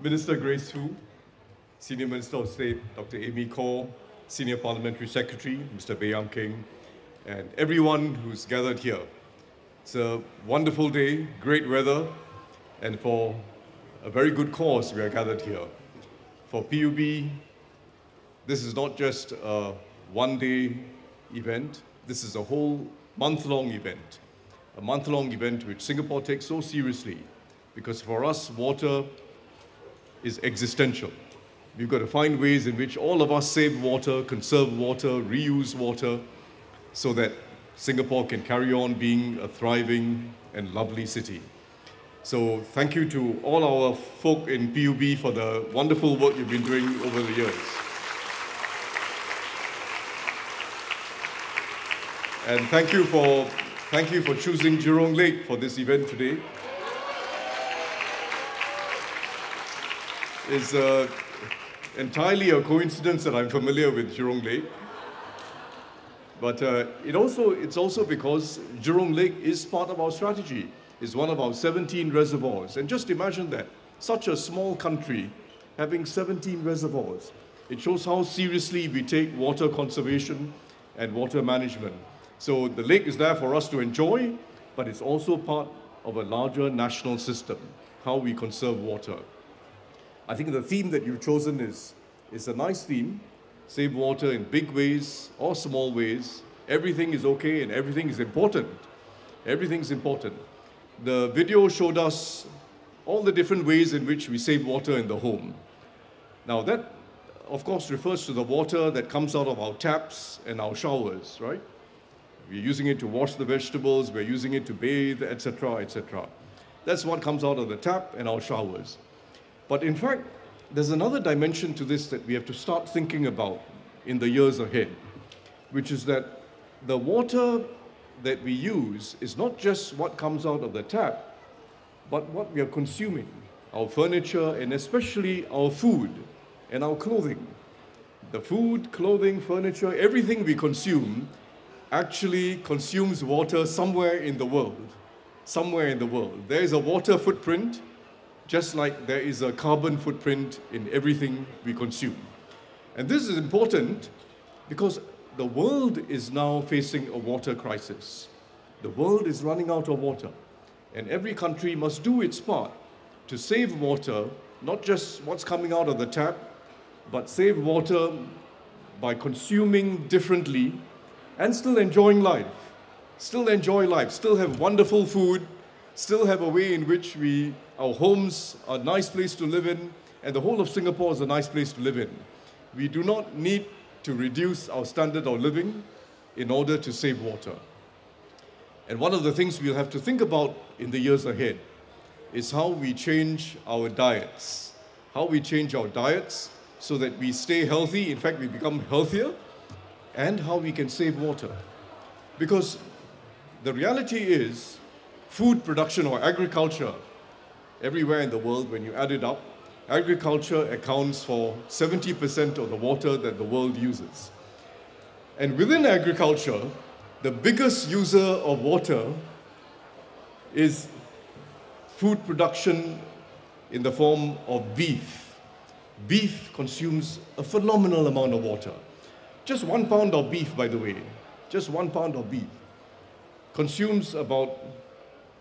Minister Grace Fu, Senior Minister of State Dr. Amy Khor, Senior Parliamentary Secretary Mr. Baey King, and everyone who's gathered here. It's a wonderful day, great weather, and for a very good cause we are gathered here. For PUB, this is not just a one-day event, this is a whole month-long event. A month-long event which Singapore takes so seriously, because for us, water is existential. We've got to find ways in which all of us save water, conserve water, reuse water, so that Singapore can carry on being a thriving and lovely city. So thank you to all our folk in PUB for the wonderful work you've been doing over the years. And thank you for choosing Jurong Lake for this event today. It's entirely a coincidence that I'm familiar with Jurong Lake. But it's also because Jurong Lake is part of our strategy. It's one of our 17 reservoirs. And just imagine that, such a small country having 17 reservoirs. It shows how seriously we take water conservation and water management. So the lake is there for us to enjoy, but it's also part of a larger national system, how we conserve water. I think the theme that you've chosen is a nice theme. Save water in big ways or small ways. Everything is okay and everything is important. Everything's important. The video showed us all the different ways in which we save water in the home. Now that, of course, refers to the water that comes out of our taps and our showers, right? We're using it to wash the vegetables, we're using it to bathe, etc., etc. That's what comes out of the tap and our showers. But in fact, there's another dimension to this that we have to start thinking about in the years ahead, which is that the water that we use is not just what comes out of the tap, but what we are consuming, our furniture, and especially our food and our clothing. The food, clothing, furniture, everything we consume actually consumes water somewhere in the world. Somewhere in the world. There is a water footprint, just like there is a carbon footprint in everything we consume. And this is important because the world is now facing a water crisis. The world is running out of water, and every country must do its part to save water, not just what's coming out of the tap, but save water by consuming differently and still enjoying life. Still enjoy life, still have wonderful food, still have a way in which our homes are a nice place to live in, and the whole of Singapore is a nice place to live in. We do not need to reduce our standard of living in order to save water. And one of the things we'll have to think about in the years ahead is how we change our diets. How we change our diets so that we stay healthy, in fact we become healthier, and how we can save water. Because the reality is, food production or agriculture, everywhere in the world, when you add it up, agriculture accounts for 70% of the water that the world uses. And within agriculture, the biggest user of water is food production in the form of beef. Beef consumes a phenomenal amount of water. Just 1 pound of beef, by the way, just 1 pound of beef consumes about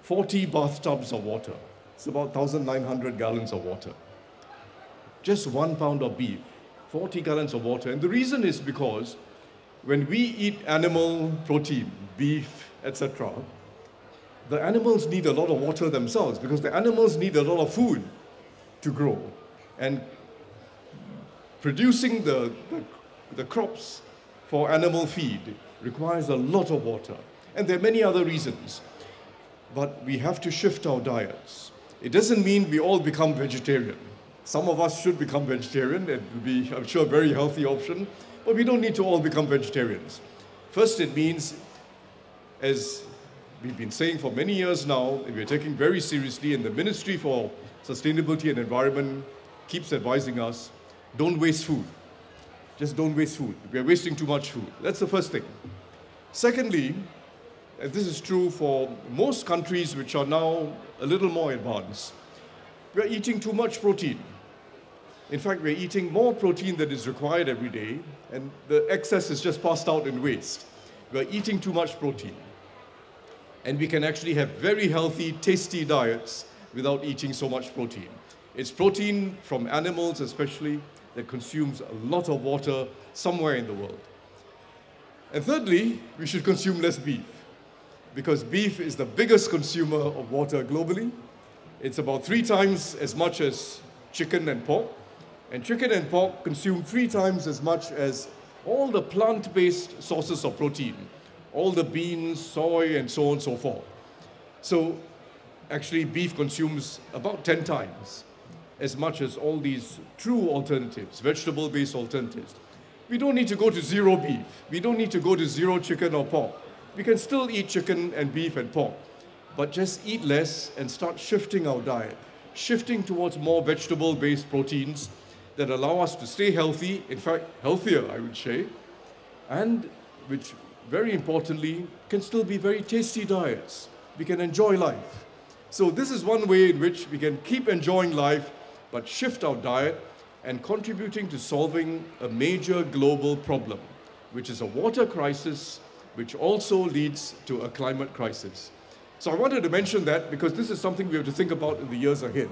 40 bathtubs of water. It's about 1,900 gallons of water. Just 1 pound of beef, 40 gallons of water. And the reason is because when we eat animal protein, beef, etc., the animals need a lot of water themselves because the animals need a lot of food to grow. And producing the crops for animal feed requires a lot of water. And there are many other reasons. But we have to shift our diets. It doesn't mean we all become vegetarian. Some of us should become vegetarian. It would be, I'm sure, a very healthy option. But we don't need to all become vegetarians. First, it means, as we've been saying for many years now, and we're taking very seriously, and the Ministry for Sustainability and Environment keeps advising us, don't waste food. Just don't waste food. We're wasting too much food. That's the first thing. Secondly, and this is true for most countries which are now a little more advanced, we're eating too much protein. In fact, we're eating more protein than is required every day, and the excess is just passed out in waste. We're eating too much protein. And we can actually have very healthy, tasty diets without eating so much protein. It's protein from animals especially that consumes a lot of water somewhere in the world. And thirdly, we should consume less beef, because beef is the biggest consumer of water globally. It's about 3 times as much as chicken and pork. And chicken and pork consume 3 times as much as all the plant-based sources of protein, all the beans, soy, and so on and so forth. So actually, beef consumes about 10 times as much as all these true alternatives, vegetable-based alternatives. We don't need to go to zero beef. We don't need to go to zero chicken or pork. We can still eat chicken and beef and pork, but just eat less and start shifting our diet, shifting towards more vegetable-based proteins that allow us to stay healthy, in fact, healthier, I would say, and which, very importantly, can still be very tasty diets. We can enjoy life. So this is one way in which we can keep enjoying life, but shift our diet and contributing to solving a major global problem, which is a water crisis, which also leads to a climate crisis. So I wanted to mention that because this is something we have to think about in the years ahead.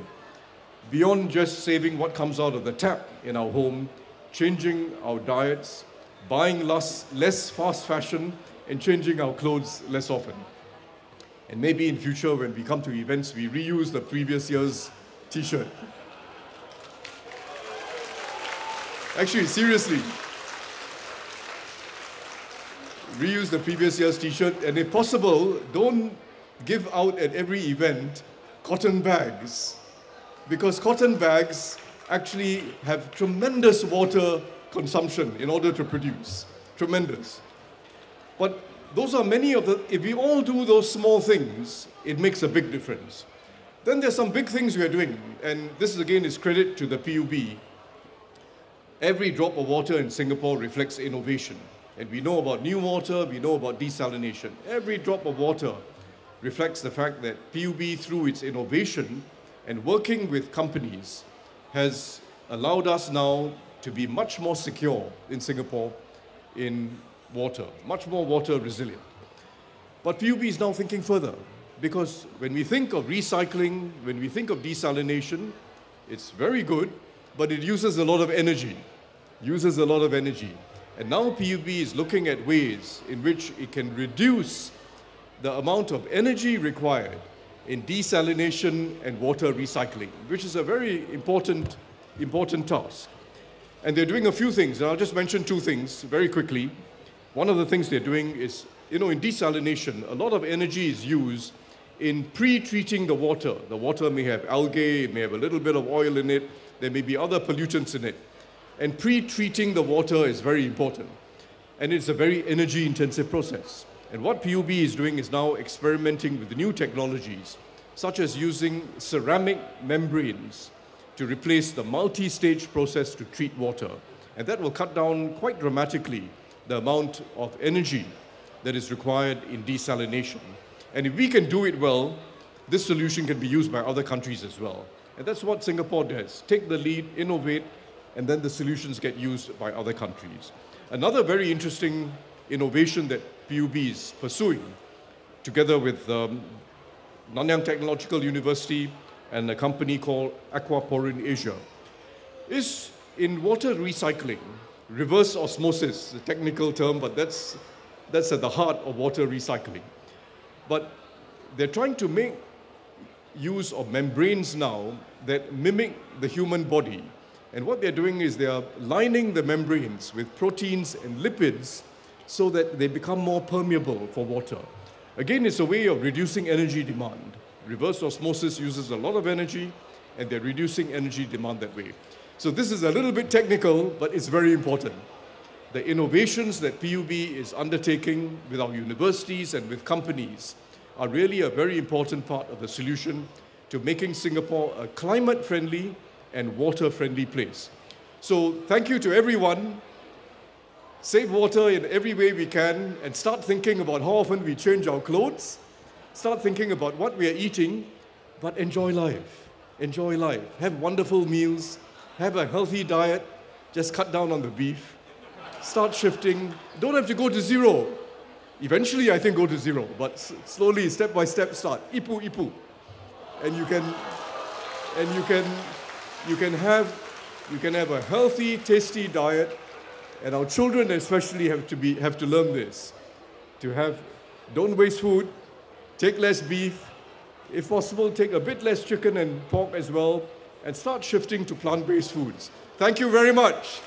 Beyond just saving what comes out of the tap in our home, changing our diets, buying less fast fashion, and changing our clothes less often. And maybe in future, when we come to events, we reuse the previous year's t-shirt. Actually, seriously, reuse the previous year's t-shirt, and if possible, don't give out at every event cotton bags, because cotton bags actually have tremendous water consumption in order to produce. Tremendous. But those are many of the, if we all do those small things, it makes a big difference. Then there's some big things we are doing, and this again is credit to the PUB. Every drop of water in Singapore reflects innovation. And we know about new water, we know about desalination. Every drop of water reflects the fact that PUB, through its innovation and working with companies, has allowed us now to be much more secure in Singapore in water, much more water resilient. But PUB is now thinking further, because when we think of recycling, when we think of desalination, it's very good, but it uses a lot of energy, And now PUB is looking at ways in which it can reduce the amount of energy required in desalination and water recycling, which is a very important task. And they're doing a few things, and I'll just mention 2 things very quickly. One of the things they're doing is, in desalination, a lot of energy is used in pre-treating the water. The water may have algae, it may have a little bit of oil in it, there may be other pollutants in it. And pre-treating the water is very important. And it's a very energy-intensive process. And what PUB is doing is now experimenting with the new technologies, such as using ceramic membranes to replace the multi-stage process to treat water. And that will cut down quite dramatically the amount of energy that is required in desalination. And if we can do it well, this solution can be used by other countries as well. And that's what Singapore does. Take the lead, innovate, and then the solutions get used by other countries. Another very interesting innovation that PUB is pursuing, together with Nanyang Technological University and a company called Aquaporin Asia, is in water recycling. Reverse osmosis, a technical term, but that's at the heart of water recycling. But they're trying to make use of membranes now that mimic the human body. And what they're doing is they are lining the membranes with proteins and lipids so that they become more permeable for water. Again, it's a way of reducing energy demand. Reverse osmosis uses a lot of energy, and they're reducing energy demand that way. So this is a little bit technical, but it's very important. The innovations that PUB is undertaking with our universities and with companies are really a very important part of the solution to making Singapore a climate-friendly and water-friendly place. So thank you to everyone. Save water in every way we can, and start thinking about how often we change our clothes. Start thinking about what we are eating, but enjoy life. Enjoy life. Have wonderful meals. have a healthy diet, just cut down on the beef, start shifting. Don't have to go to zero. Eventually, I think go to zero, but slowly, step by step, start. Ipu, ipu. And you can have a healthy, tasty diet, and our children especially have to learn this. Don't waste food, take less beef, if possible, take a bit less chicken and pork as well, and start shifting to plant-based foods. Thank you very much.